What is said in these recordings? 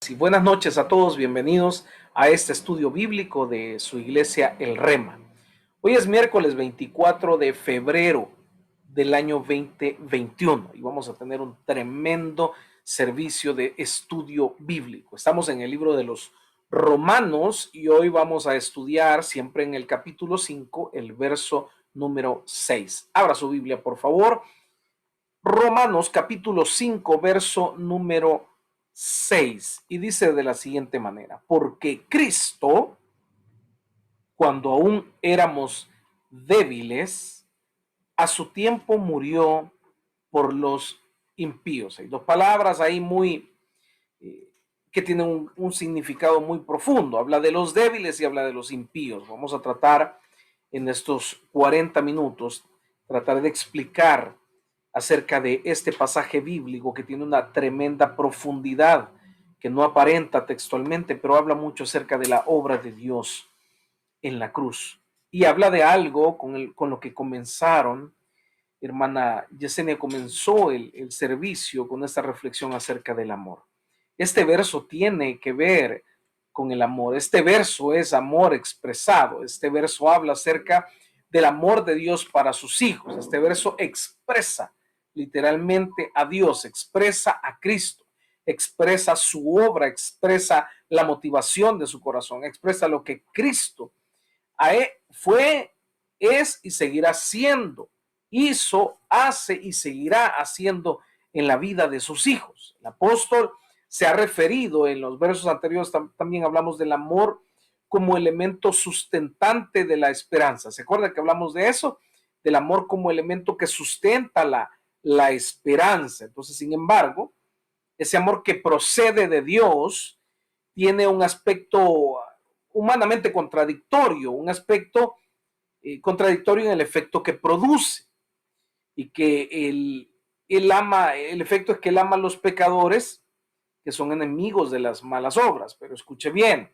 Y buenas noches a todos, bienvenidos a este estudio bíblico de su iglesia El Rema. Hoy es miércoles 24 de febrero del año 2021 y vamos a tener un tremendo servicio de estudio bíblico. Estamos en el libro de los Romanos y hoy vamos a estudiar siempre en el capítulo 5, el verso número 6. Abra su Biblia, por favor. Romanos capítulo 5, verso número 6, y dice de la siguiente manera: porque Cristo, cuando aún éramos débiles, a su tiempo murió por los impíos. Hay dos palabras ahí que tienen un significado muy profundo. Habla de los débiles y habla de los impíos. Vamos a tratar en estos 40 minutos, tratar de explicar acerca de este pasaje bíblico que tiene una tremenda profundidad, que no aparenta textualmente, pero habla mucho acerca de la obra de Dios en la cruz. Y habla de algo con lo que comenzaron. Hermana Yesenia comenzó el servicio con esta reflexión acerca del amor. Este verso tiene que ver con el amor. Este verso es amor expresado. Este verso habla acerca del amor de Dios para sus hijos. Este verso expresa literalmente a Dios, expresa a Cristo, expresa su obra, expresa la motivación de su corazón, expresa lo que Cristo fue, es y seguirá siendo, hizo, hace y seguirá haciendo en la vida de sus hijos. El apóstol se ha referido en los versos anteriores, también hablamos del amor como elemento sustentante de la esperanza. ¿Se acuerda que hablamos de eso? Del amor como elemento que sustenta la esperanza. Entonces, sin embargo, ese amor que procede de Dios tiene un aspecto humanamente contradictorio, un aspecto contradictorio en el efecto que produce, y que el efecto es que él ama a los pecadores que son enemigos de las malas obras. Pero escuche bien,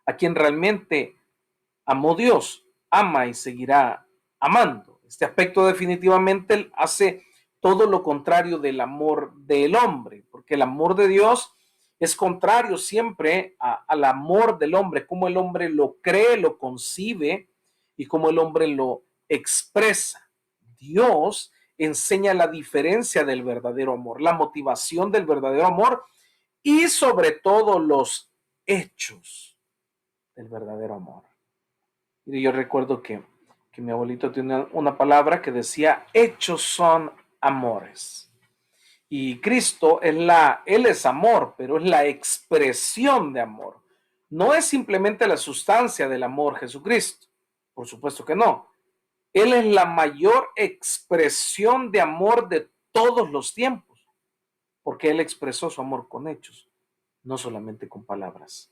a quien realmente amó Dios, ama y seguirá amando. Este aspecto definitivamente hace todo lo contrario del amor del hombre, porque el amor de Dios es contrario siempre al amor del hombre, como el hombre lo cree, lo concibe y como el hombre lo expresa. Dios enseña la diferencia del verdadero amor, la motivación del verdadero amor y sobre todo los hechos del verdadero amor. Y yo recuerdo que mi abuelito tenía una palabra que decía: hechos son amores. Y Cristo él es amor, pero es la expresión de amor. No es simplemente la sustancia del amor Jesucristo. Por supuesto que no. Él es la mayor expresión de amor de todos los tiempos, porque Él expresó su amor con hechos, no solamente con palabras.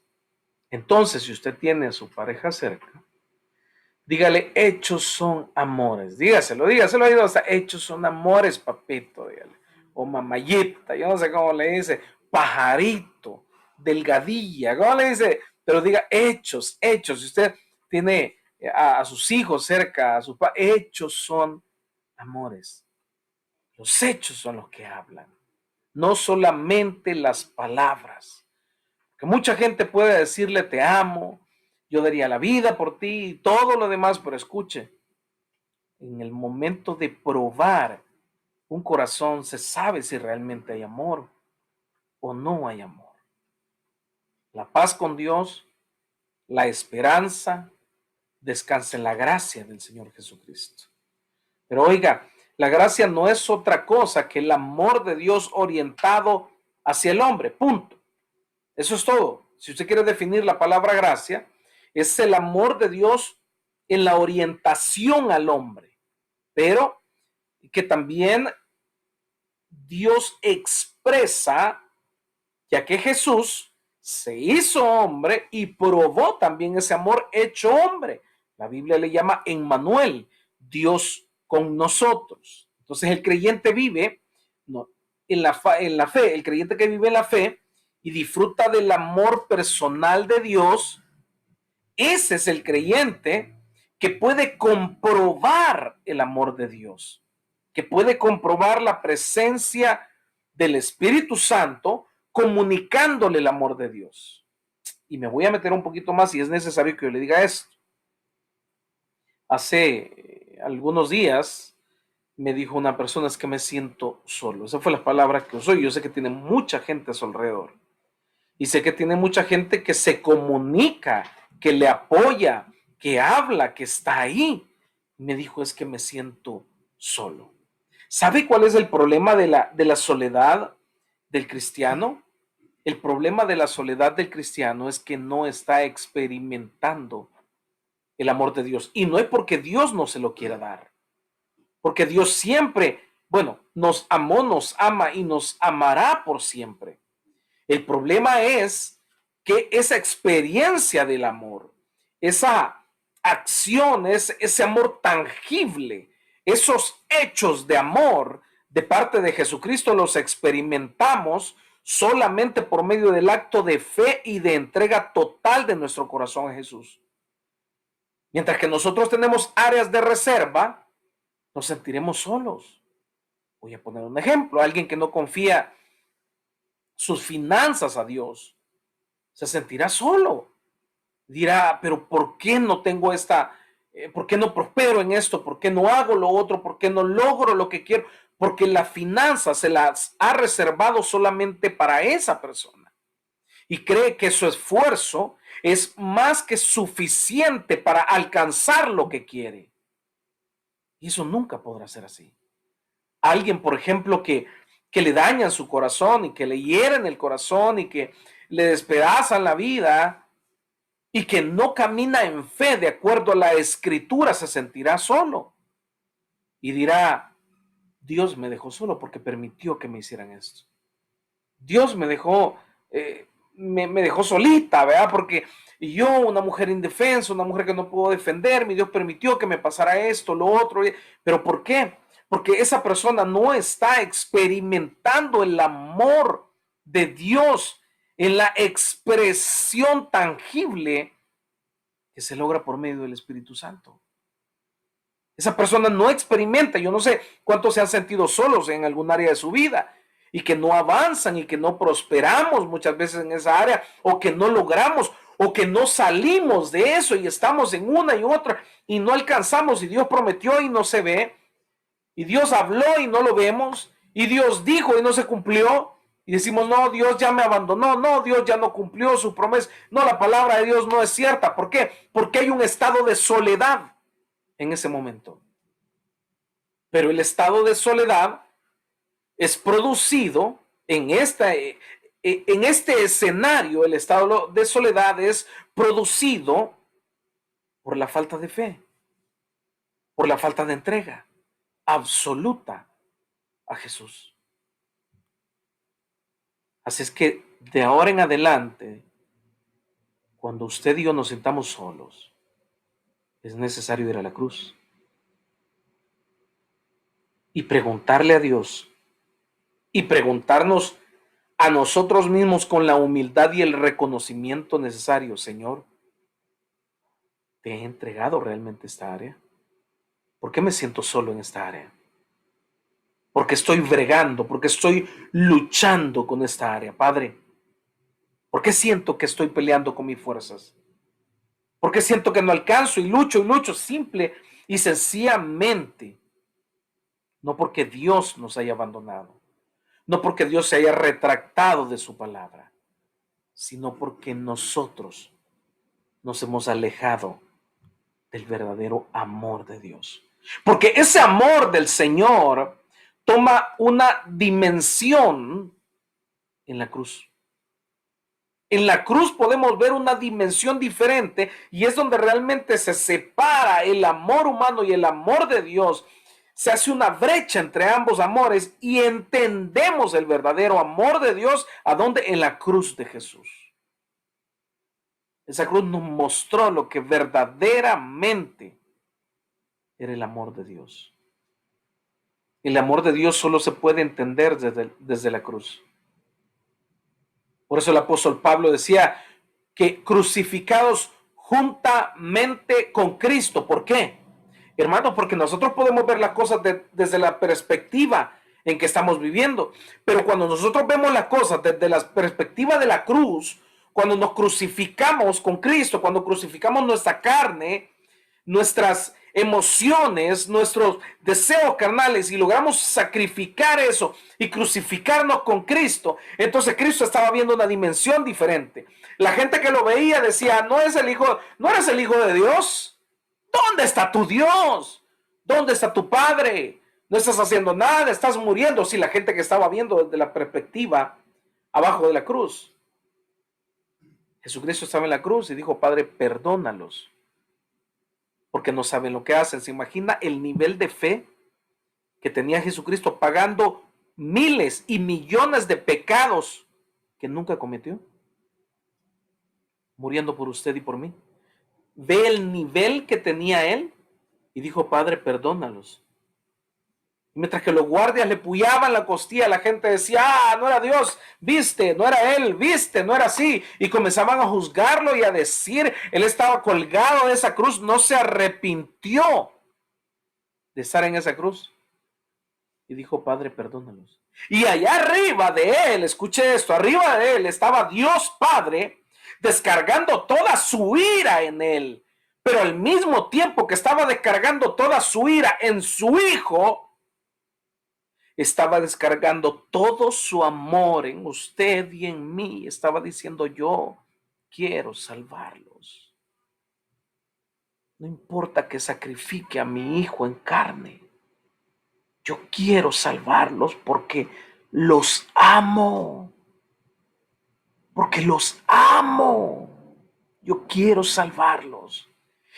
Entonces, si usted tiene a su pareja cerca, dígale: hechos son amores. Dígaselo ahí, hasta hechos son amores, papito, dígale. O mamayita, yo no sé cómo le dice, pajarito, delgadilla, ¿cómo le dice? Pero diga hechos. Si usted tiene a sus hijos cerca, hechos son amores. Los hechos son los que hablan, no solamente las palabras. Que mucha gente puede decirle te amo, yo daría la vida por ti y todo lo demás, pero escuche, en el momento de probar un corazón se sabe si realmente hay amor o no hay amor. La paz con Dios, la esperanza, descansa en la gracia del Señor Jesucristo. Pero oiga, la gracia no es otra cosa que el amor de Dios orientado hacia el hombre, punto. Eso es todo. Si usted quiere definir la palabra gracia, es el amor de Dios en la orientación al hombre, pero que también Dios expresa, ya que Jesús se hizo hombre y probó también ese amor hecho hombre. La Biblia le llama Emmanuel, Dios con nosotros. Entonces el creyente vive en la fe, el creyente que vive en la fe y disfruta del amor personal de Dios, ese es el creyente que puede comprobar el amor de Dios, que puede comprobar la presencia del Espíritu Santo comunicándole el amor de Dios. Y me voy a meter un poquito más si es necesario que yo le diga esto. Hace algunos días me dijo una persona, es que me siento solo. Esa fue la palabra que usó. Yo sé que tiene mucha gente a su alrededor. Y sé que tiene mucha gente que se comunica, que le apoya, que habla, que está ahí. Me dijo, es que me siento solo. ¿Sabe cuál es el problema de la soledad del cristiano? El problema de la soledad del cristiano es que no está experimentando el amor de Dios. Y no es porque Dios no se lo quiera dar. Porque Dios siempre, bueno, nos amó, nos ama y nos amará por siempre. El problema es que esa experiencia del amor, esa acción, ese amor tangible, esos hechos de amor de parte de Jesucristo los experimentamos solamente por medio del acto de fe y de entrega total de nuestro corazón a Jesús. Mientras que nosotros tenemos áreas de reserva, nos sentiremos solos. Voy a poner un ejemplo. Alguien que no confía sus finanzas a Dios se sentirá solo. Dirá, pero ¿por qué no tengo por qué no prospero en esto? ¿Por qué no hago lo otro? ¿Por qué no logro lo que quiero? Porque la finanza se las ha reservado solamente para esa persona. Y cree que su esfuerzo es más que suficiente para alcanzar lo que quiere. Y eso nunca podrá ser así. Alguien, por ejemplo, que le dañan su corazón y que le hieren el corazón y que le despedazan la vida y que no camina en fe de acuerdo a la escritura, se sentirá solo y dirá, Dios me dejó solo porque permitió que me hicieran esto. Dios me dejó, me dejó solita, ¿verdad? Porque yo, una mujer indefensa, una mujer que no puedo defenderme, Dios permitió que me pasara esto, lo otro. ¿Pero por qué? Porque esa persona no está experimentando el amor de Dios en la expresión tangible que se logra por medio del Espíritu Santo. Esa persona no experimenta, yo no sé cuántos se han sentido solos en algún área de su vida y que no avanzan y que no prosperamos muchas veces en esa área o que no logramos o que no salimos de eso y estamos en una y otra y no alcanzamos y Dios prometió y no se ve y Dios habló y no lo vemos y Dios dijo y no se cumplió y decimos, no, Dios ya me abandonó, no, Dios ya no cumplió su promesa, no, la palabra de Dios no es cierta. ¿Por qué? Porque hay un estado de soledad en ese momento. Pero el estado de soledad es producido en este escenario, el estado de soledad es producido por la falta de fe, por la falta de entrega absoluta a Jesús. Así es que de ahora en adelante, cuando usted y yo nos sintamos solos, es necesario ir a la cruz y preguntarle a Dios y preguntarnos a nosotros mismos con la humildad y el reconocimiento necesario. Señor, ¿te he entregado realmente esta área? ¿Por qué me siento solo en esta área? Porque estoy bregando, porque estoy luchando con esta área, Padre. ¿Por qué siento que estoy peleando con mis fuerzas? ¿Por qué siento que no alcanzo y lucho simple y sencillamente? No porque Dios nos haya abandonado, no porque Dios se haya retractado de su palabra, sino porque nosotros nos hemos alejado del verdadero amor de Dios. Porque ese amor del Señor toma una dimensión en la cruz. En la cruz podemos ver una dimensión diferente y es donde realmente se separa el amor humano y el amor de Dios. Se hace una brecha entre ambos amores y entendemos el verdadero amor de Dios. ¿A dónde? En la cruz de Jesús. Esa cruz nos mostró lo que verdaderamente era el amor de Dios. El amor de Dios solo se puede entender desde la cruz. Por eso el apóstol Pablo decía que crucificados juntamente con Cristo. ¿Por qué? Hermanos, porque nosotros podemos ver las cosas desde la perspectiva en que estamos viviendo. Pero cuando nosotros vemos las cosas desde la perspectiva de la cruz, cuando nos crucificamos con Cristo, cuando crucificamos nuestra carne, nuestras emociones, nuestros deseos carnales y logramos sacrificar eso y crucificarnos con Cristo, entonces Cristo estaba viendo una dimensión diferente. La gente que lo veía decía, no es el hijo, no eres el hijo de Dios. ¿Dónde está tu Dios? ¿Dónde está tu Padre? No estás haciendo nada, estás muriendo. Sí, la gente que estaba viendo desde la perspectiva abajo de la cruz. Jesucristo estaba en la cruz y dijo, Padre, perdónalos, porque no saben lo que hacen. ¿Se imagina el nivel de fe que tenía Jesucristo pagando miles y millones de pecados que nunca cometió? Muriendo por usted y por mí. Ve el nivel que tenía él y dijo, Padre, perdónalos. Mientras que los guardias le puyaban la costilla, la gente decía, no era Dios, viste, no era él, viste, no era así. Y comenzaban a juzgarlo y a decir, él estaba colgado de esa cruz, no se arrepintió de estar en esa cruz. Y dijo, Padre, perdónalos. Y allá arriba de él, escuche esto, arriba de él estaba Dios Padre descargando toda su ira en él. Pero al mismo tiempo que estaba descargando toda su ira en su Hijo, estaba descargando todo su amor en usted y en mí. Estaba diciendo, yo quiero salvarlos. No importa que sacrifique a mi hijo en carne. Yo quiero salvarlos porque los amo. Porque los amo. Yo quiero salvarlos.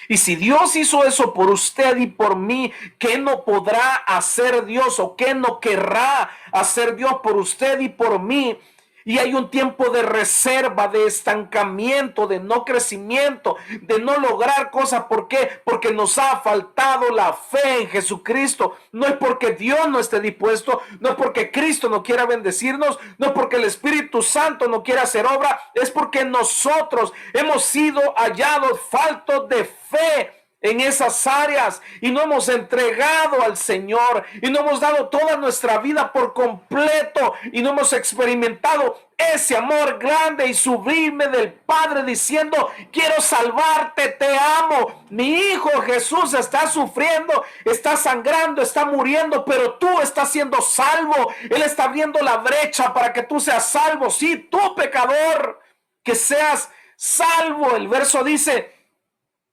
Y si Dios hizo eso por usted y por mí, ¿qué no podrá hacer Dios o qué no querrá hacer Dios por usted y por mí? Y hay un tiempo de reserva, de estancamiento, de no crecimiento, de no lograr cosas. ¿Por qué? Porque nos ha faltado la fe en Jesucristo. No es porque Dios no esté dispuesto, no es porque Cristo no quiera bendecirnos, no es porque el Espíritu Santo no quiera hacer obra, es porque nosotros hemos sido hallados faltos de fe en esas áreas y no hemos entregado al Señor y no hemos dado toda nuestra vida por completo y no hemos experimentado ese amor grande y sublime del Padre diciendo, quiero salvarte, te amo, mi hijo Jesús está sufriendo, está sangrando, está muriendo, pero tú estás siendo salvo. Él está abriendo la brecha para que tú seas salvo, sí, tú pecador, que seas salvo. El verso dice,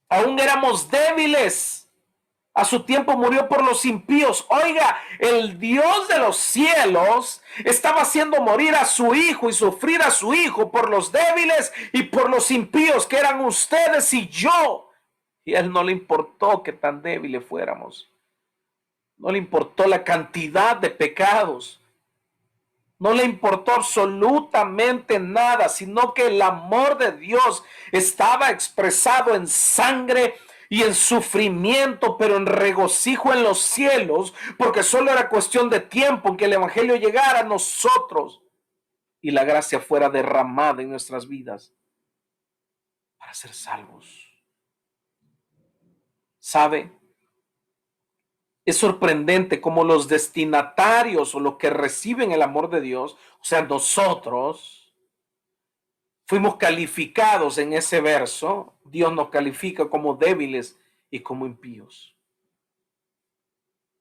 aún éramos débiles, a su tiempo murió por los impíos. Oiga, el Dios de los cielos estaba haciendo morir a su hijo y sufrir a su hijo por los débiles y por los impíos, que eran ustedes y yo. Y a él no le importó que tan débiles fuéramos. No le importó la cantidad de pecados. No le importó absolutamente nada, sino que el amor de Dios estaba expresado en sangre y en sufrimiento, pero en regocijo en los cielos, porque solo era cuestión de tiempo en que el Evangelio llegara a nosotros y la gracia fuera derramada en nuestras vidas para ser salvos. ¿Sabe? Es sorprendente cómo los destinatarios o los que reciben el amor de Dios, o sea, nosotros, fuimos calificados en ese verso. Dios nos califica como débiles y como impíos.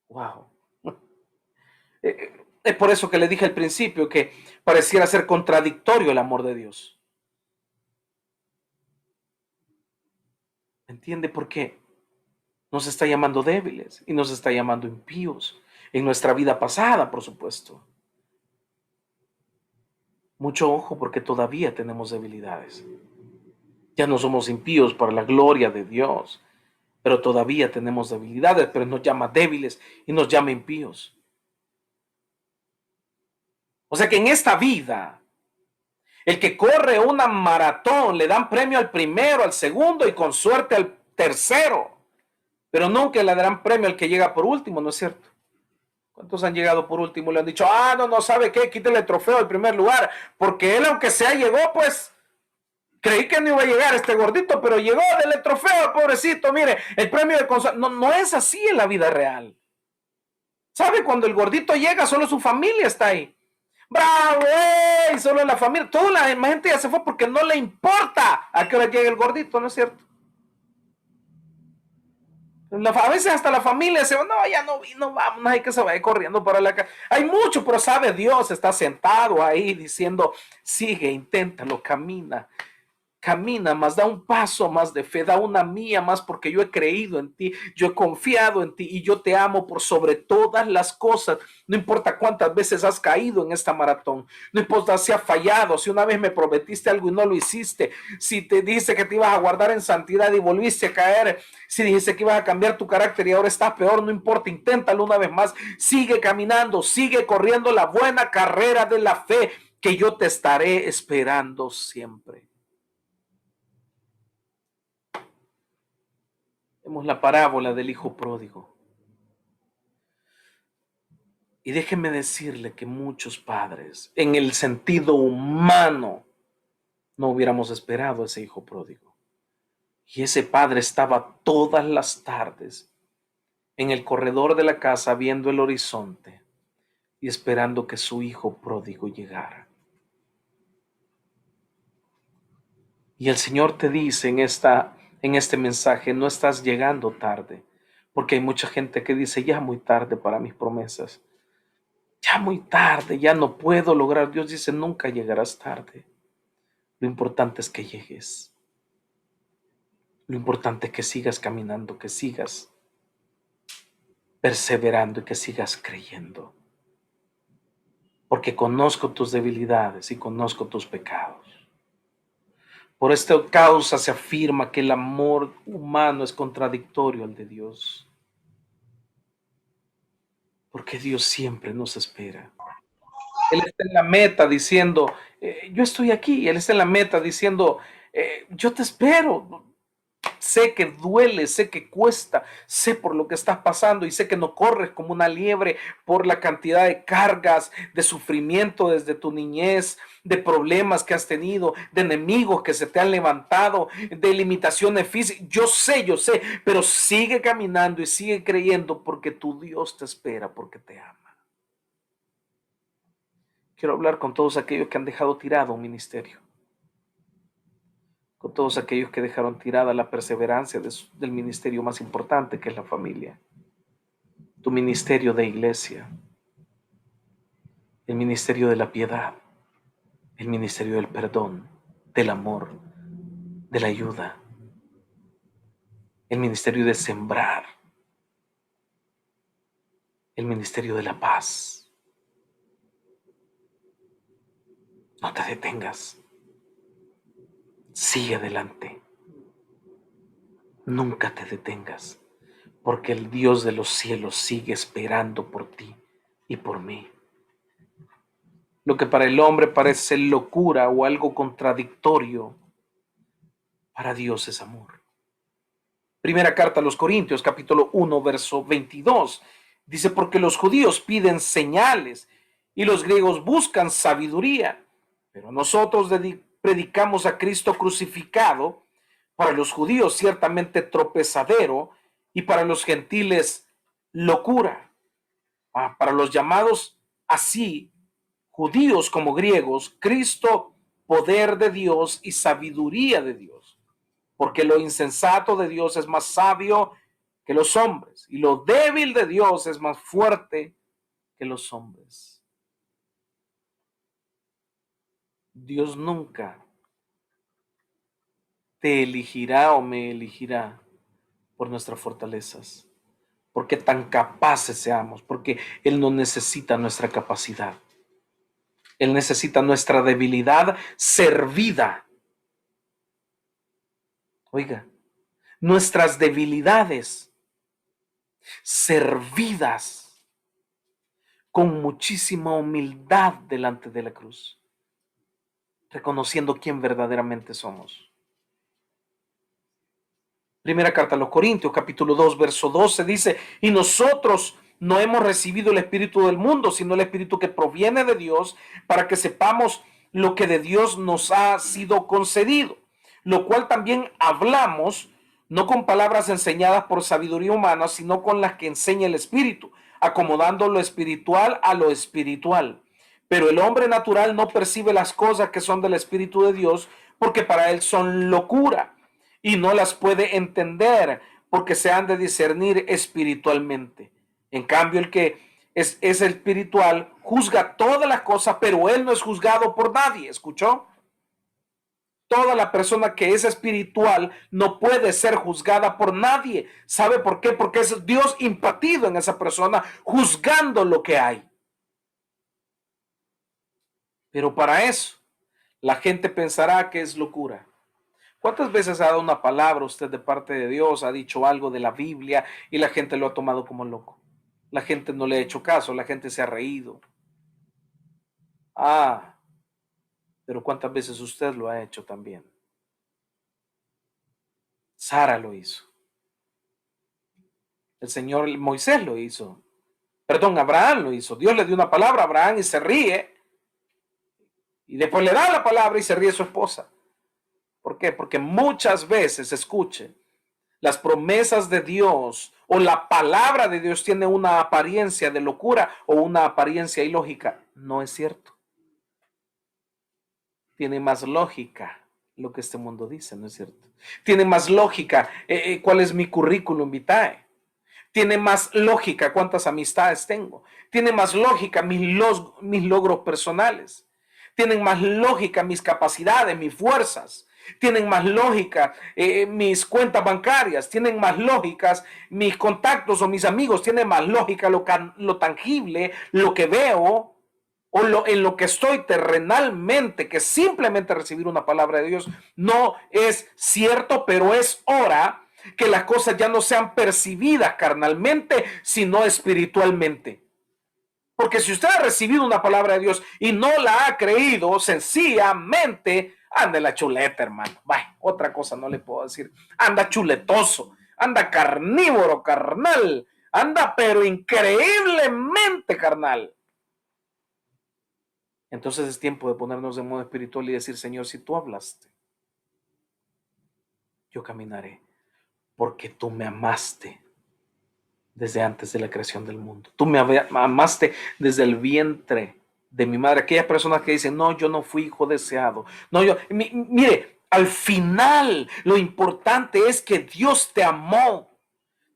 Wow. Es por eso que le dije al principio que pareciera ser contradictorio el amor de Dios. ¿Entiende por qué? Nos está llamando débiles y nos está llamando impíos en nuestra vida pasada, por supuesto. Mucho ojo porque todavía tenemos debilidades. Ya no somos impíos para la gloria de Dios, pero todavía tenemos debilidades, pero nos llama débiles y nos llama impíos. O sea que en esta vida, el que corre una maratón le dan premio al primero, al segundo y con suerte al tercero, pero nunca le darán premio al que llega por último, ¿no es cierto? ¿Cuántos han llegado por último y le han dicho, no, ¿sabe qué? Quítale el trofeo al primer lugar, porque él aunque sea llegó, pues creí que no iba a llegar este gordito, pero llegó, del trofeo, pobrecito, mire, el premio de consuelo. No, no es así en la vida real. ¿Sabe? Cuando el gordito llega, solo su familia está ahí. ¡Bravo! ¡Ey! Solo la familia. Toda la gente ya se fue porque no le importa a qué hora llega el gordito, ¿no es cierto? A veces hasta la familia se va, no, ya no vino, vamos, hay que se vaya corriendo para la casa. Hay mucho, pero sabe Dios, está sentado ahí diciendo, sigue, inténtalo, camina. Camina más, da un paso más de fe, da una mía más porque yo he creído en ti, yo he confiado en ti y yo te amo por sobre todas las cosas. No importa cuántas veces has caído en esta maratón, no importa si has fallado, si una vez me prometiste algo y no lo hiciste, si te dice que te ibas a guardar en santidad y volviste a caer, si dijiste que ibas a cambiar tu carácter y ahora estás peor, no importa, inténtalo una vez más, sigue caminando, sigue corriendo la buena carrera de la fe que yo te estaré esperando siempre. Vemos la parábola del hijo pródigo. Y déjeme decirle que muchos padres, en el sentido humano, no hubiéramos esperado a ese hijo pródigo. Y ese padre estaba todas las tardes en el corredor de la casa viendo el horizonte y esperando que su hijo pródigo llegara. Y el Señor te dice en este mensaje, no estás llegando tarde, porque hay mucha gente que dice, ya muy tarde para mis promesas. Ya muy tarde, ya no puedo lograr. Dios dice, nunca llegarás tarde. Lo importante es que llegues. Lo importante es que sigas caminando, que sigas perseverando y que sigas creyendo. Porque conozco tus debilidades y conozco tus pecados. Por esta causa se afirma que el amor humano es contradictorio al de Dios. Porque Dios siempre nos espera. Él está en la meta diciendo, yo estoy aquí. Él está en la meta diciendo, yo te espero. Sé que duele, sé que cuesta, sé por lo que estás pasando y sé que no corres como una liebre por la cantidad de cargas, de sufrimiento desde tu niñez, de problemas que has tenido, de enemigos que se te han levantado, de limitaciones físicas. Yo sé, pero sigue caminando y sigue creyendo porque tu Dios te espera, porque te ama. Quiero hablar con todos aquellos que han dejado tirado un ministerio, con todos aquellos que dejaron tirada la perseverancia del ministerio más importante, que es la familia, tu ministerio de iglesia, el ministerio de la piedad, el ministerio del perdón, del amor, de la ayuda, el ministerio de sembrar, el ministerio de la paz. No te detengas, sigue adelante, nunca te detengas, porque el Dios de los cielos sigue esperando por ti y por mí. Lo que para el hombre parece locura o algo contradictorio, para Dios es amor. Primera carta a los Corintios, capítulo 1, verso 22. Dice, porque los judíos piden señales y los griegos buscan sabiduría, pero nosotros predicamos a Cristo crucificado, para los judíos ciertamente tropezadero y para los gentiles locura. Para los llamados así, judíos como griegos, Cristo, poder de Dios y sabiduría de Dios, porque lo insensato de Dios es más sabio que los hombres, y lo débil de Dios es más fuerte que los hombres. Dios nunca te elegirá o me elegirá por nuestras fortalezas, porque tan capaces seamos, porque Él no necesita nuestra capacidad. Él necesita nuestra debilidad servida. Oiga, nuestras debilidades servidas con muchísima humildad delante de la cruz, reconociendo quién verdaderamente somos. Primera carta a los Corintios, capítulo 2, verso 12 dice, y nosotros no hemos recibido el espíritu del mundo, sino el espíritu que proviene de Dios, para que sepamos lo que de Dios nos ha sido concedido, lo cual también hablamos, no con palabras enseñadas por sabiduría humana, sino con las que enseña el espíritu, acomodando lo espiritual a lo espiritual. Pero el hombre natural no percibe las cosas que son del Espíritu de Dios porque para él son locura y no las puede entender porque se han de discernir espiritualmente. En cambio, el que es espiritual juzga todas las cosas, pero él no es juzgado por nadie. ¿Escuchó? Toda la persona que es espiritual no puede ser juzgada por nadie. ¿Sabe por qué? Porque es Dios impartido en esa persona, juzgando lo que hay. Pero para eso, la gente pensará que es locura. ¿Cuántas veces ha dado una palabra usted de parte de Dios, ha dicho algo de la Biblia y la gente lo ha tomado como loco? La gente no le ha hecho caso, la gente se ha reído. Ah, pero ¿cuántas veces usted lo ha hecho también? Sara lo hizo. El Señor Moisés lo hizo. Perdón, Abraham lo hizo. Dios le dio una palabra a Abraham y se ríe. Y después le da la palabra y se ríe su esposa. ¿Por qué? Porque muchas veces, escuche, las promesas de Dios o la palabra de Dios tiene una apariencia de locura o una apariencia ilógica. No es cierto. Tiene más lógica lo que este mundo dice, ¿no es cierto? Tiene más lógica cuál es mi currículum vitae. Tiene más lógica cuántas amistades tengo. Tiene más lógica mis logros personales. Tienen más lógica mis capacidades, mis fuerzas. Tienen más lógica mis cuentas bancarias. Tienen más lógicas mis contactos o mis amigos. Tienen más lógica lo tangible, lo que veo o en lo que estoy terrenalmente, que simplemente recibir una palabra de Dios. No es cierto, pero es hora que las cosas ya no sean percibidas carnalmente, sino espiritualmente. Porque si usted ha recibido una palabra de Dios y no la ha creído, sencillamente anda en la chuleta, hermano. Bah, otra cosa no le puedo decir. Anda chuletoso, anda carnívoro, carnal, anda pero increíblemente carnal. Entonces es tiempo de ponernos en modo espiritual y decir, Señor, si tú hablaste, yo caminaré, porque tú me amaste desde antes de la creación del mundo. Tú me amaste desde el vientre de mi madre. Aquellas personas que dicen, no, yo no fui hijo deseado. No, mire, al final lo importante es que Dios te amó,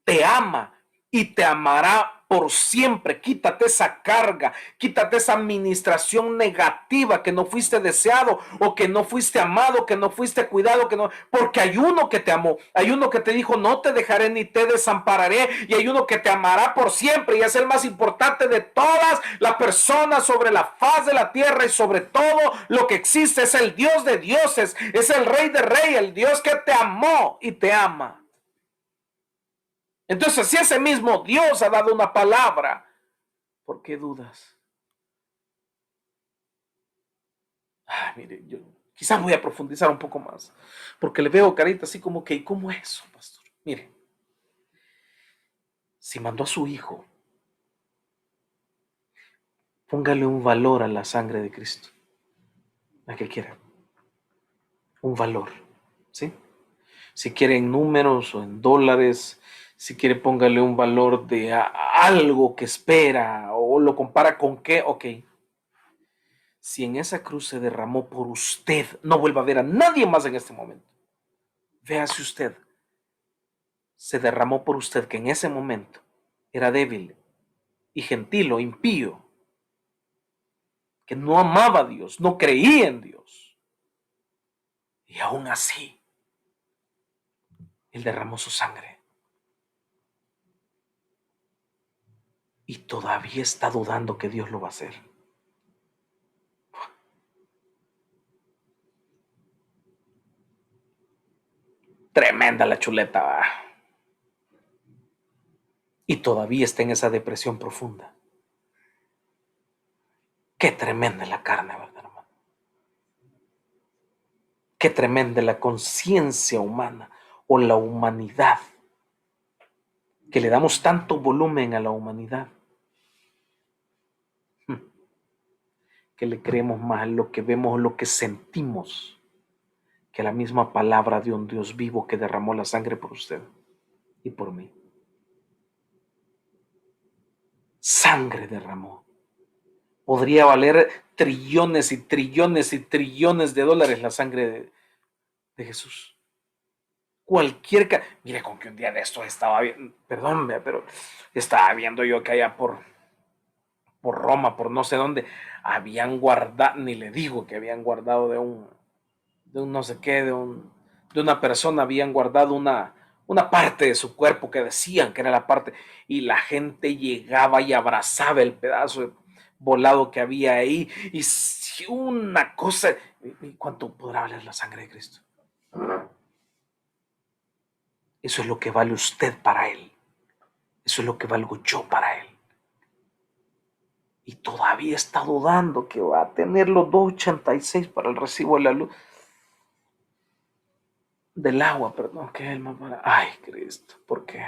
te ama y te amará por siempre. Quítate esa carga, quítate esa administración negativa que no fuiste deseado o que no fuiste amado, que no fuiste cuidado, que no, porque hay uno que te amó, hay uno que te dijo no te dejaré ni te desampararé y hay uno que te amará por siempre y es el más importante de todas las personas sobre la faz de la tierra y sobre todo lo que existe. Es el Dios de dioses, es el Rey de reyes, el Dios que te amó y te ama. Entonces, si ese mismo Dios ha dado una palabra, ¿por qué dudas? Mire, yo quizás voy a profundizar un poco más, porque le veo carita así como que, ¿y cómo es eso, pastor? Mire, si mandó a su hijo, póngale un valor a la sangre de Cristo, la que quiera, un valor, ¿sí? Si quiere en números o en dólares, si quiere póngale un valor de algo que espera o lo compara con qué, ok. Si en esa cruz se derramó por usted, no vuelva a ver a nadie más en este momento. Véase usted, se derramó por usted que en ese momento era débil y gentil o impío, que no amaba a Dios, no creía en Dios. Y aún así, Él derramó su sangre. Y todavía está dudando que Dios lo va a hacer. Tremenda la chuleta. Y todavía está en esa depresión profunda. Qué tremenda es la carne, ¿verdad, hermano? Qué tremenda es la conciencia humana o la humanidad. Que le damos tanto volumen a la humanidad. Que le creemos más lo que vemos, lo que sentimos, que la misma palabra de un Dios vivo que derramó la sangre por usted y por mí. sangre derramó. Podría valer trillones y trillones y trillones de dólares la sangre de Jesús. Mire, con que un día de estos estaba viendo, perdón, pero estaba viendo yo que allá por Roma, por no sé dónde, habían guardado, ni le digo que habían guardado de un no sé qué, de una persona, habían guardado una parte de su cuerpo que decían que era la parte, y la gente llegaba y abrazaba el pedazo de volado que había ahí, y si una cosa, ¿cuánto podrá valer la sangre de Cristo? Eso es lo que vale usted para Él. Eso es lo que valgo yo para Él. Y todavía está dudando que va a tener los 2.86 para el recibo de la luz. Del agua, perdón, que Él me para. Ay, Cristo, ¿por qué?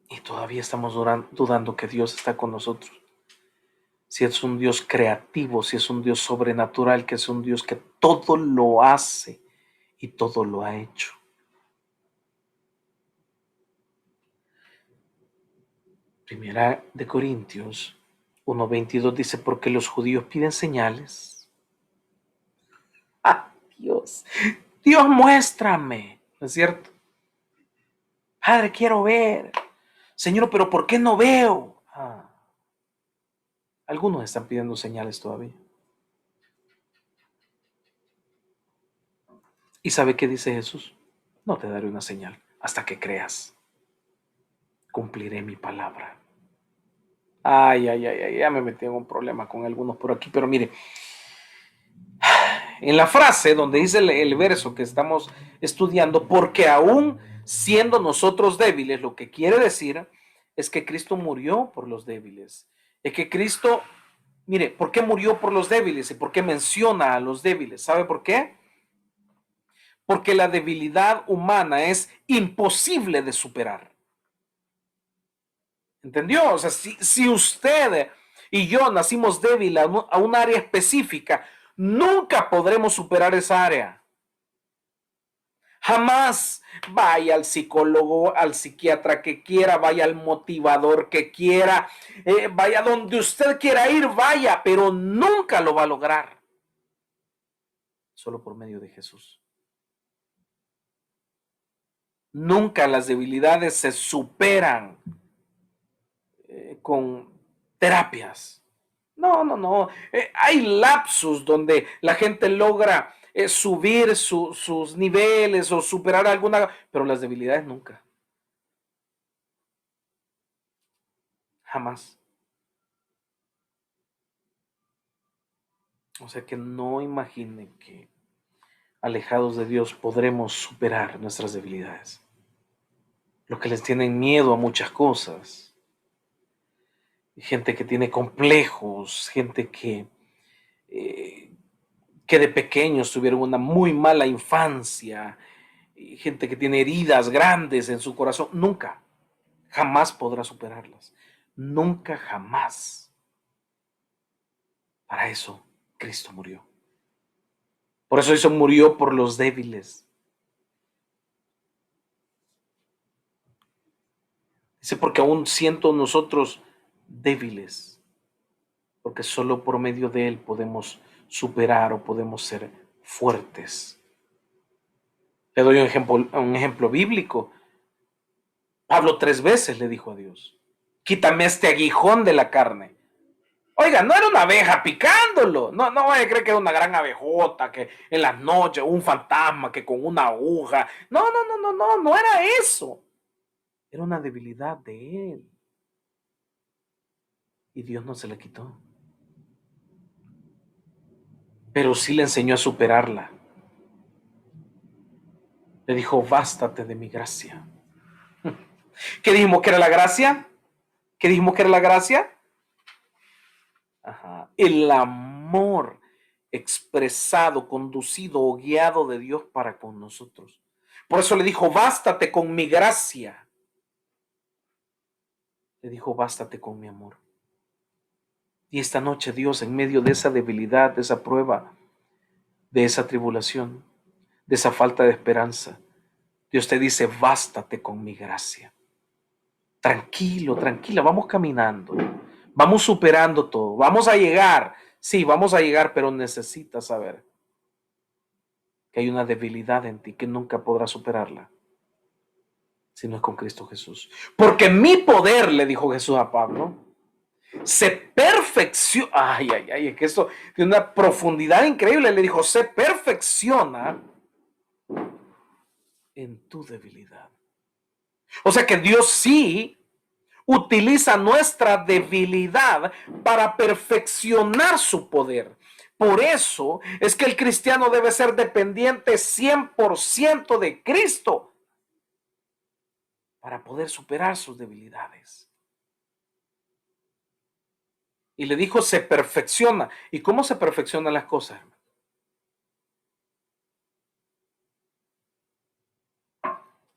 Y todavía estamos dudando que Dios está con nosotros. Si es un Dios creativo, si es un Dios sobrenatural, que es un Dios que todo lo hace y todo lo ha hecho. Primera de Corintios 1:22 dice, porque los judíos piden señales. ¡Ah, Dios! Dios, muéstrame. ¿No es cierto? Padre, quiero ver. Señor, pero ¿por qué no veo? Algunos están pidiendo señales todavía. ¿Y sabe qué dice Jesús? No te daré una señal hasta que creas. Cumpliré mi palabra. Ay, ay, ay, ay, ya me metí en un problema con algunos por aquí, pero mire, en la frase donde dice el verso que estamos estudiando, porque aún siendo nosotros débiles, lo que quiere decir es que Cristo murió por los débiles. Es que Cristo, mire, ¿por qué murió por los débiles? ¿Y por qué menciona a los débiles? ¿Sabe por qué? Porque la debilidad humana es imposible de superar. ¿Entendió? O sea, si usted y yo nacimos débiles a un área específica, nunca podremos superar esa área. Jamás vaya al psicólogo, al psiquiatra que quiera, vaya al motivador que quiera, vaya donde usted quiera ir, vaya, pero nunca lo va a lograr. Solo por medio de Jesús. Nunca las debilidades se superan con terapias. No, no, no. Hay lapsus donde la gente logra subir sus niveles o superar alguna, pero las debilidades nunca. Jamás. O sea que no imaginen que alejados de Dios podremos superar nuestras debilidades. Los que les tienen miedo a muchas cosas. Gente que tiene complejos, gente eh, que de pequeños tuvieron una muy mala infancia, gente que tiene heridas grandes en su corazón, nunca, jamás podrá superarlas. Nunca, jamás. Para eso Cristo murió. Por eso murió por los débiles. Dice, porque aún siento nosotros débiles, porque solo por medio de Él podemos superar o podemos ser fuertes. Le doy un ejemplo bíblico. Pablo 3 veces le dijo a Dios, quítame este aguijón de la carne. Oiga, no era una abeja picándolo. No, no vaya a creer que era una gran abejota, que en las noches, un fantasma que con una aguja. No, no, no, no, no, no era eso. Era una debilidad de él. Y Dios no se la quitó. Pero sí le enseñó a superarla. Le dijo, bástate de mi gracia. ¿Qué dijimos que era la gracia? ¿Qué dijimos que era la gracia? Ajá. El amor expresado, conducido o guiado de Dios para con nosotros. Por eso le dijo, bástate con mi gracia. Le dijo, bástate con mi amor. Y esta noche Dios, en medio de esa debilidad, de esa prueba, de esa tribulación, de esa falta de esperanza, Dios te dice, bástate con mi gracia. Tranquilo, tranquila, vamos caminando, vamos superando todo, vamos a llegar, sí, vamos a llegar, pero necesitas saber que hay una debilidad en ti que nunca podrás superarla si no es con Cristo Jesús. Porque mi poder, le dijo Jesús a Pablo, se perfecciona, ay, es que esto tiene una profundidad increíble, le dijo, se perfecciona en tu debilidad. O sea que Dios sí utiliza nuestra debilidad para perfeccionar su poder. Por eso es que el cristiano debe ser dependiente 100% de Cristo para poder superar sus debilidades. Y le dijo, se perfecciona. ¿Y cómo se perfeccionan las cosas?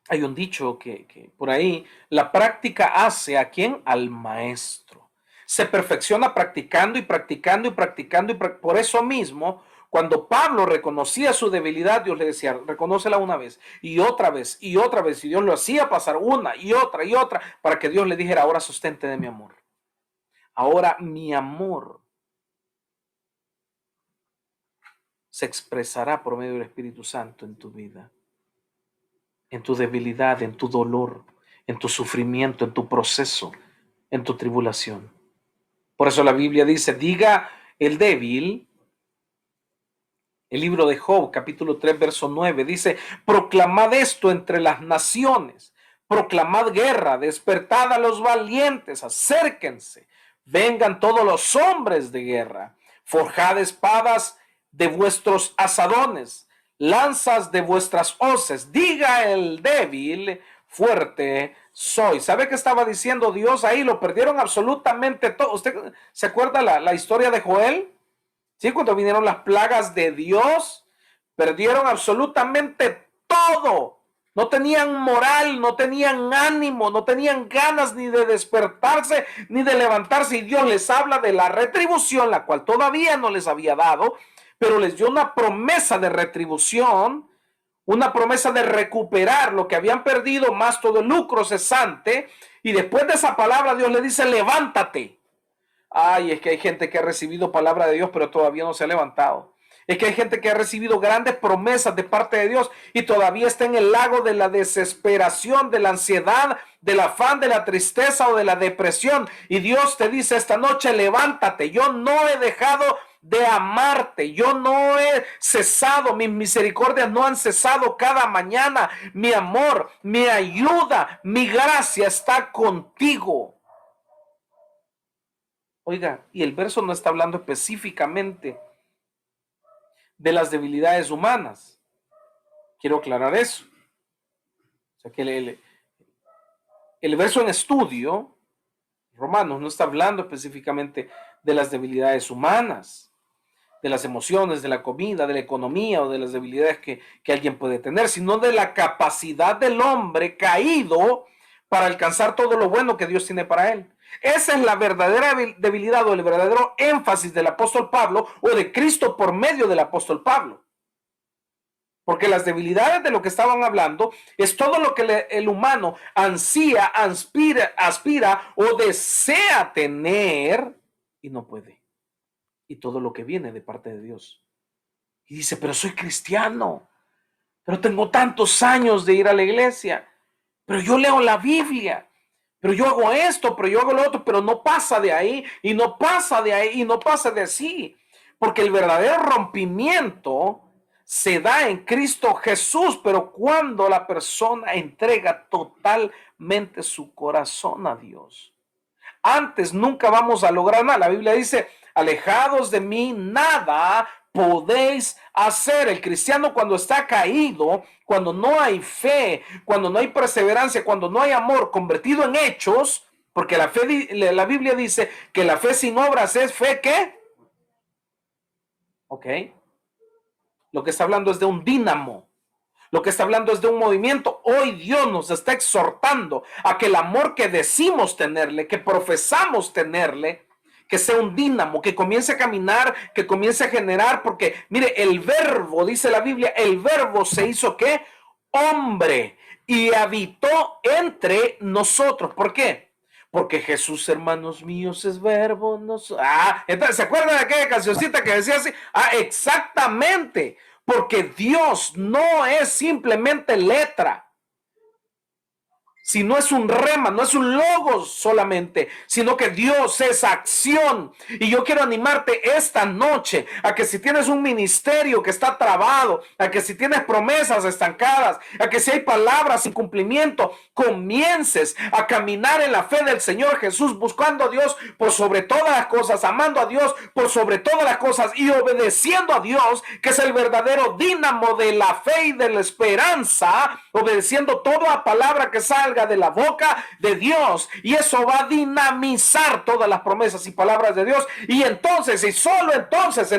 Hay un dicho que por ahí, la práctica hace ¿a quién? Al maestro. Se perfecciona practicando y practicando y practicando. Por eso mismo, cuando Pablo reconocía su debilidad, Dios le decía, reconócela una vez y otra vez y otra vez. Y Dios lo hacía pasar una y otra para que Dios le dijera, ahora sostente de mi amor. Ahora mi amor se expresará por medio del Espíritu Santo en tu vida, en tu debilidad, en tu dolor, en tu sufrimiento, en tu proceso, en tu tribulación. Por eso la Biblia dice, diga el débil, el libro de Job, capítulo 3, verso 9, dice, proclamad esto entre las naciones, proclamad guerra, despertad a los valientes, acérquense, vengan todos los hombres de guerra, forjad espadas de vuestros asadones, lanzas de vuestras hoces, diga el débil, fuerte soy. ¿Sabe qué estaba diciendo Dios ahí? Lo perdieron absolutamente todo. ¿Usted se acuerda la historia de Joel? ¿Sí? Cuando vinieron las plagas de Dios, perdieron absolutamente todo. No tenían moral, no tenían ánimo, no tenían ganas ni de despertarse, ni de levantarse. Y Dios les habla de la retribución, la cual todavía no les había dado, pero les dio una promesa de retribución, una promesa de recuperar lo que habían perdido, más todo el lucro cesante. Y después de esa palabra, Dios le dice, levántate. Ay, es que hay gente que ha recibido palabra de Dios, pero todavía no se ha levantado. Es que hay gente que ha recibido grandes promesas de parte de Dios y todavía está en el lago de la desesperación, de la ansiedad, del afán, de la tristeza o de la depresión. Y Dios te dice esta noche, levántate. Yo no he dejado de amarte. Yo no he cesado. Mis misericordias no han cesado cada mañana. Mi amor, mi ayuda, mi gracia está contigo. Oiga, y el verso no está hablando específicamente de las debilidades humanas. Quiero aclarar eso. O sea, que el verso en estudio, Romanos, no está hablando específicamente de las debilidades humanas, de las emociones, de la comida, de la economía o de las debilidades que alguien puede tener, sino de la capacidad del hombre caído para alcanzar todo lo bueno que Dios tiene para él. Esa es la verdadera debilidad o el verdadero énfasis del apóstol Pablo o de Cristo por medio del apóstol Pablo. Porque las debilidades de lo que estaban hablando es todo lo que el humano ansía, aspira o desea tener y no puede. Y todo lo que viene de parte de Dios. Y dice, pero soy cristiano, pero tengo tantos años de ir a la iglesia, pero yo leo la Biblia, pero yo hago esto, pero yo hago lo otro, pero no pasa de ahí, y no pasa de ahí, y no pasa de así. Porque el verdadero rompimiento se da en Cristo Jesús, pero cuando la persona entrega totalmente su corazón a Dios. Antes nunca vamos a lograr nada. La Biblia dice, alejados de mí, nada podéis hacer. El cristiano cuando está caído, cuando no hay fe, cuando no hay perseverancia, cuando no hay amor convertido en hechos, porque la Biblia dice que la fe sin obras es fe, ¿qué? Ok. Lo que está hablando es de un dínamo. Lo que está hablando es de un movimiento. Hoy Dios nos está exhortando a que el amor que decimos tenerle, que profesamos tenerle, que sea un dínamo, que comience a caminar, que comience a generar, porque mire, el verbo, dice la Biblia, el verbo se hizo ¿qué? Hombre. y habitó entre nosotros. ¿Por qué? Porque Jesús, hermanos míos, es verbo. Entonces, ¿se acuerdan de aquella cancioncita que decía así? Exactamente. Porque Dios no es simplemente letra. Si no es un rema, no es un logos solamente, sino que Dios es acción. Y yo quiero animarte esta noche a que si tienes un ministerio que está trabado, a que si tienes promesas estancadas, a que si hay palabras sin cumplimiento, comiences a caminar en la fe del Señor Jesús, buscando a Dios por sobre todas las cosas, amando a Dios por sobre todas las cosas y obedeciendo a Dios, que es el verdadero dínamo de la fe y de la esperanza, obedeciendo toda palabra que salga de la boca de Dios, y eso va a dinamizar todas las promesas y palabras de Dios. Y entonces, y solo entonces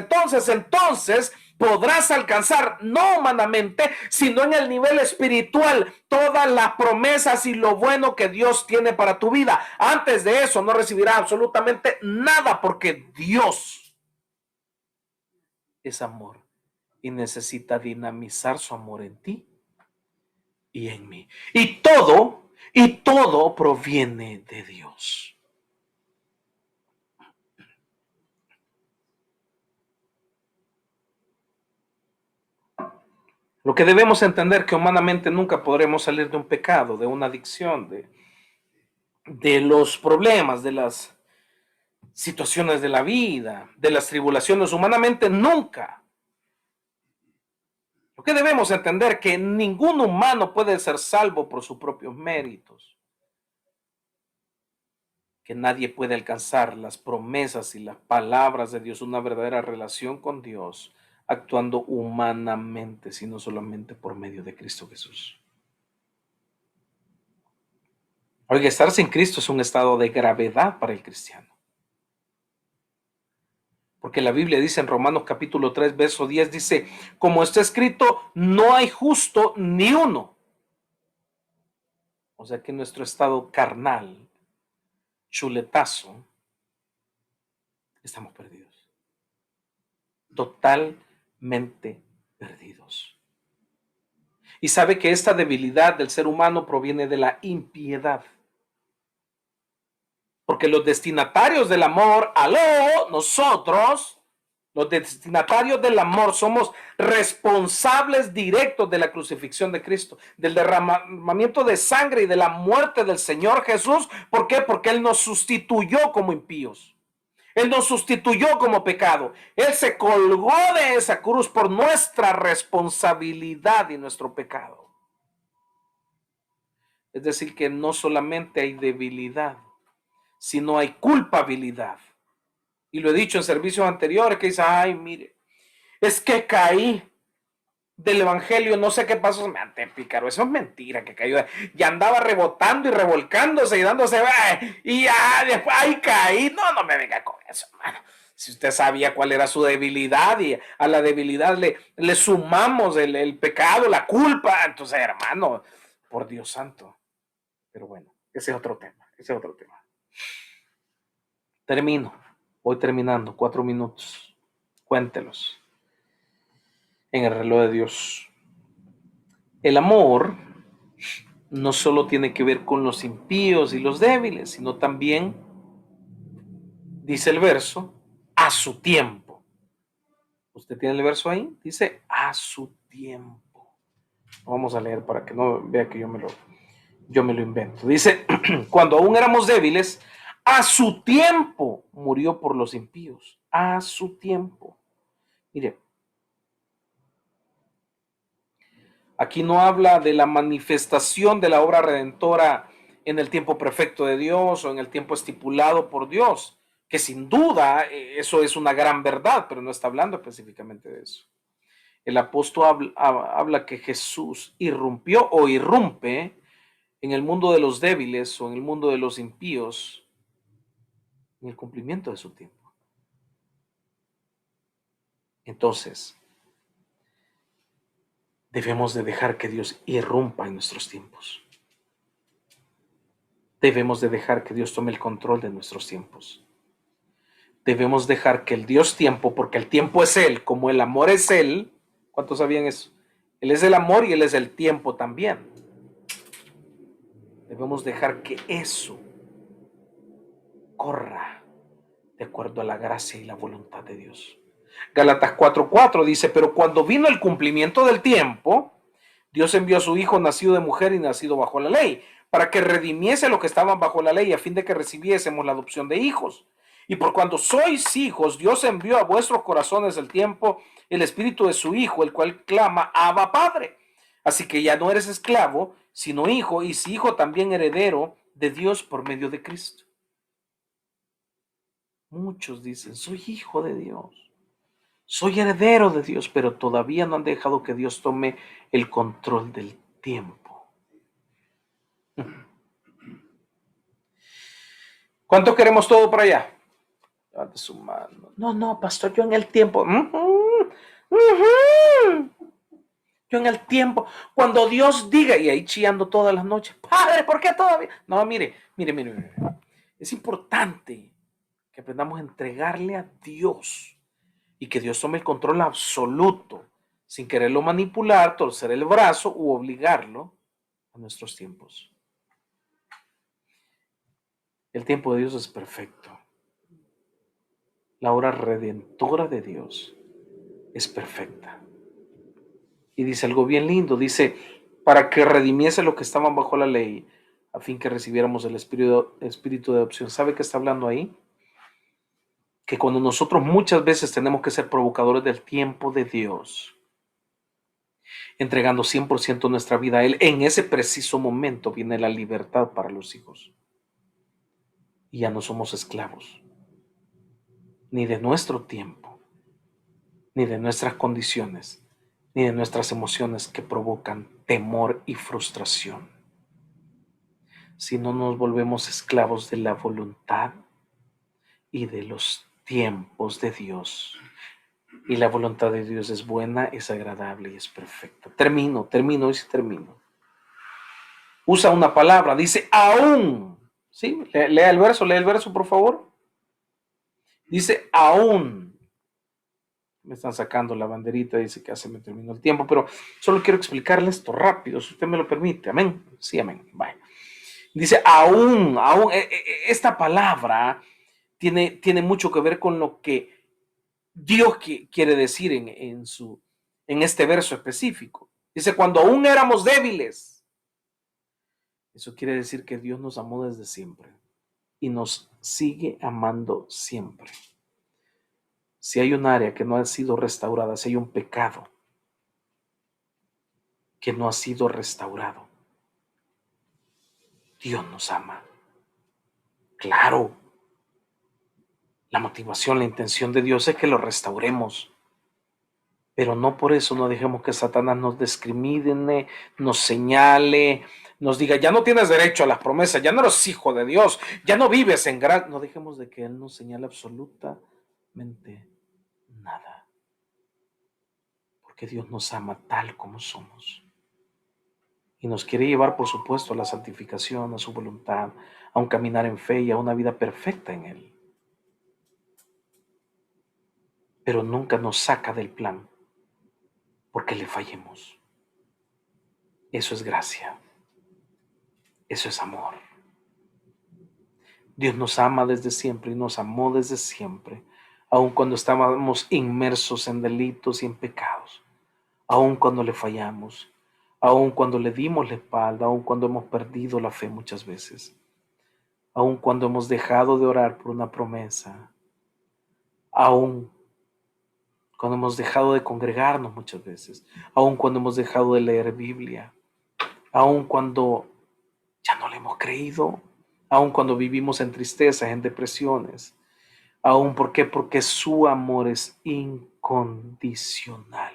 podrás alcanzar, no humanamente, sino en el nivel espiritual, todas las promesas y lo bueno que Dios tiene para tu vida. Antes de eso no recibirás absolutamente nada, porque Dios es amor y necesita dinamizar su amor en ti y en mí. Y todo proviene de Dios. Lo que debemos entender, que humanamente nunca podremos salir de un pecado, de una adicción, de los problemas, de las situaciones de la vida, de las tribulaciones, humanamente nunca. Lo que debemos entender, que ningún humano puede ser salvo por sus propios méritos, que nadie puede alcanzar las promesas y las palabras de Dios, una verdadera relación con Dios, actuando humanamente, sino solamente por medio de Cristo Jesús. Oiga, estar sin Cristo es un estado de gravedad para el cristiano. Porque la Biblia dice en Romanos capítulo 3, verso 10, dice, como está escrito, no hay justo ni uno. O sea que nuestro estado carnal, chuletazo, estamos perdidos. Totalmente perdidos. Y sabe que esta debilidad del ser humano proviene de la impiedad. Porque los destinatarios del amor, nosotros, los destinatarios del amor, somos responsables directos de la crucifixión de Cristo, del derramamiento de sangre y de la muerte del Señor Jesús. ¿Por qué? Porque Él nos sustituyó como impíos. Él nos sustituyó como pecado. Él se colgó de esa cruz por nuestra responsabilidad y nuestro pecado. Es decir, que no solamente hay debilidad, sino hay culpabilidad. Y lo he dicho en servicios anteriores, que dice, ay, mire, es que caí del evangelio, no sé qué pasó, me ante pícaro, eso es mentira, que cayó, ya andaba rebotando y revolcándose y dándose, y ya después, ay, caí, no me venga con eso, hermano. Si usted sabía cuál era su debilidad y a la debilidad le sumamos el pecado, la culpa, entonces, hermano, por Dios santo. Pero bueno, ese es otro tema. Termino, voy terminando, 4 minutos, cuéntelos en el reloj de Dios. El amor no solo tiene que ver con los impíos y los débiles, sino también, dice el verso, a su tiempo. ¿Usted tiene el verso ahí? Dice a su tiempo. Vamos a leer para que no vea que yo me lo invento. Dice, cuando aún éramos débiles, a su tiempo murió por los impíos. A su tiempo. Mire, aquí no habla de la manifestación de la obra redentora en el tiempo perfecto de Dios o en el tiempo estipulado por Dios, que sin duda eso es una gran verdad, pero no está hablando específicamente de eso. El apóstol habla que Jesús irrumpió o irrumpe en el mundo de los débiles o en el mundo de los impíos en el cumplimiento de su tiempo. Entonces, debemos de dejar que Dios irrumpa en nuestros tiempos. Debemos de dejar que Dios tome el control de nuestros tiempos. Debemos dejar que el Dios tiempo, porque el tiempo es Él, como el amor es Él. ¿Cuántos sabían eso? Él es el amor y Él es el tiempo también. Debemos dejar que eso corra de acuerdo a la gracia y la voluntad de Dios. Gálatas 4:4 dice, pero cuando vino el cumplimiento del tiempo, Dios envió a su Hijo nacido de mujer y nacido bajo la ley, para que redimiese a los que estaban bajo la ley, a fin de que recibiésemos la adopción de hijos. Y por cuando sois hijos, Dios envió a vuestros corazones el tiempo, el espíritu de su Hijo, el cual clama, Abba, Padre. Así que ya no eres esclavo, sino hijo, y si hijo también heredero de Dios por medio de Cristo. Muchos dicen, soy hijo de Dios, soy heredero de Dios, pero todavía no han dejado que Dios tome el control del tiempo. ¿Cuánto queremos todo por allá? Levante su mano. No, pastor, yo en el tiempo. Yo en el tiempo, cuando Dios diga, y ahí chillando todas las noches, Padre, ¿por qué todavía? No, mire. Es importante que aprendamos a entregarle a Dios y que Dios tome el control absoluto, sin quererlo manipular, torcer el brazo u obligarlo a nuestros tiempos. El tiempo de Dios es perfecto. La hora redentora de Dios es perfecta. Y dice algo bien lindo, dice, para que redimiese los que estaban bajo la ley, a fin que recibiéramos el espíritu de adopción. ¿Sabe qué está hablando ahí? Que cuando nosotros muchas veces tenemos que ser provocadores del tiempo de Dios, entregando 100% nuestra vida a Él, en ese preciso momento viene la libertad para los hijos. Y ya no somos esclavos, ni de nuestro tiempo, ni de nuestras condiciones, ni de nuestras emociones que provocan temor y frustración, sino nos volvemos esclavos de la voluntad y de los tiempos de Dios. Y la voluntad de Dios es buena, es agradable y es perfecta. Termino. Usa una palabra, dice aún. ¿Sí? Lea el verso, por favor. Dice aún. Me están sacando la banderita, dice que ya se me terminó el tiempo, pero solo quiero explicarle esto rápido, si usted me lo permite. Amén. Sí, amén. Vaya. Dice aún. Esta palabra tiene mucho que ver con lo que Dios quiere decir en este verso específico. Dice, cuando aún éramos débiles. Eso quiere decir que Dios nos amó desde siempre y nos sigue amando siempre. Si hay un área que no ha sido restaurada, si hay un pecado que no ha sido restaurado, Dios nos ama. Claro, la motivación, la intención de Dios es que lo restauremos. Pero no por eso no dejemos que Satanás nos discrimine, nos señale, nos diga, ya no tienes derecho a las promesas, ya no eres hijo de Dios, ya no vives en gracia. No dejemos de que Él nos señale absolutamente nada. Porque Dios nos ama tal como somos. Y nos quiere llevar, por supuesto, a la santificación, a su voluntad, a un caminar en fe y a una vida perfecta en Él. Pero nunca nos saca del plan porque le fallemos. Eso es gracia. Eso es amor. Dios nos ama desde siempre y nos amó desde siempre, aun cuando estábamos inmersos en delitos y en pecados, aun cuando le fallamos, aun cuando le dimos la espalda, aun cuando hemos perdido la fe muchas veces, aun cuando hemos dejado de orar por una promesa, aun cuando hemos dejado de congregarnos muchas veces, aun cuando hemos dejado de leer Biblia, aun cuando ya no le hemos creído, aun cuando vivimos en tristezas, en depresiones. Aún, ¿por qué? Porque su amor es incondicional.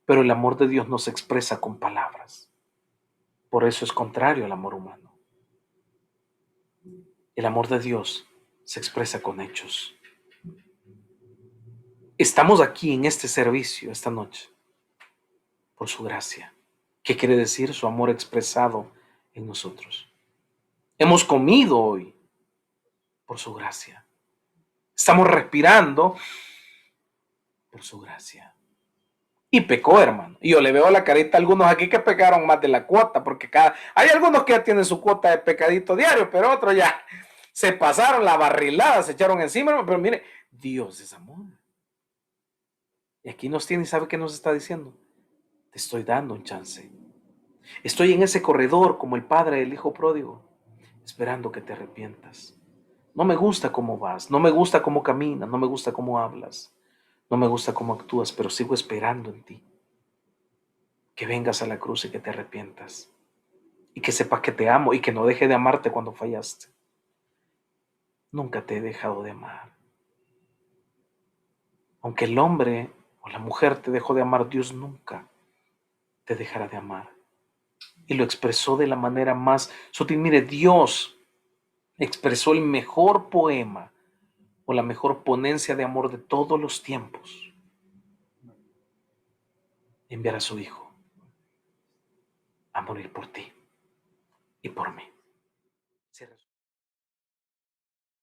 Pero el amor de Dios no se expresa con palabras. Por eso es contrario al amor humano. El amor de Dios se expresa con hechos. Estamos aquí en este servicio esta noche por su gracia. ¿Qué quiere decir? Su amor expresado en nosotros. Hemos comido hoy por su gracia. Estamos respirando por su gracia. y pecó, hermano. Y yo le veo la carita a algunos aquí que pecaron más de la cuota, porque hay algunos que ya tienen su cuota de pecadito diario, pero otros ya se pasaron la barrilada, se echaron encima, pero mire, Dios es amor. Y aquí nos tiene y sabe qué nos está diciendo. Te estoy dando un chance. Estoy en ese corredor como el padre del hijo pródigo, esperando que te arrepientas. No me gusta cómo vas, no me gusta cómo caminas, no me gusta cómo hablas, no me gusta cómo actúas, pero sigo esperando en ti. Que vengas a la cruz y que te arrepientas. Y que sepas que te amo y que no deje de amarte cuando fallaste. Nunca te he dejado de amar. Aunque el hombre o la mujer te dejó de amar, Dios nunca te dejará de amar. Y lo expresó de la manera más sutil. Mire, Dios expresó el mejor poema o la mejor ponencia de amor de todos los tiempos. Enviar a su Hijo a morir por ti y por mí.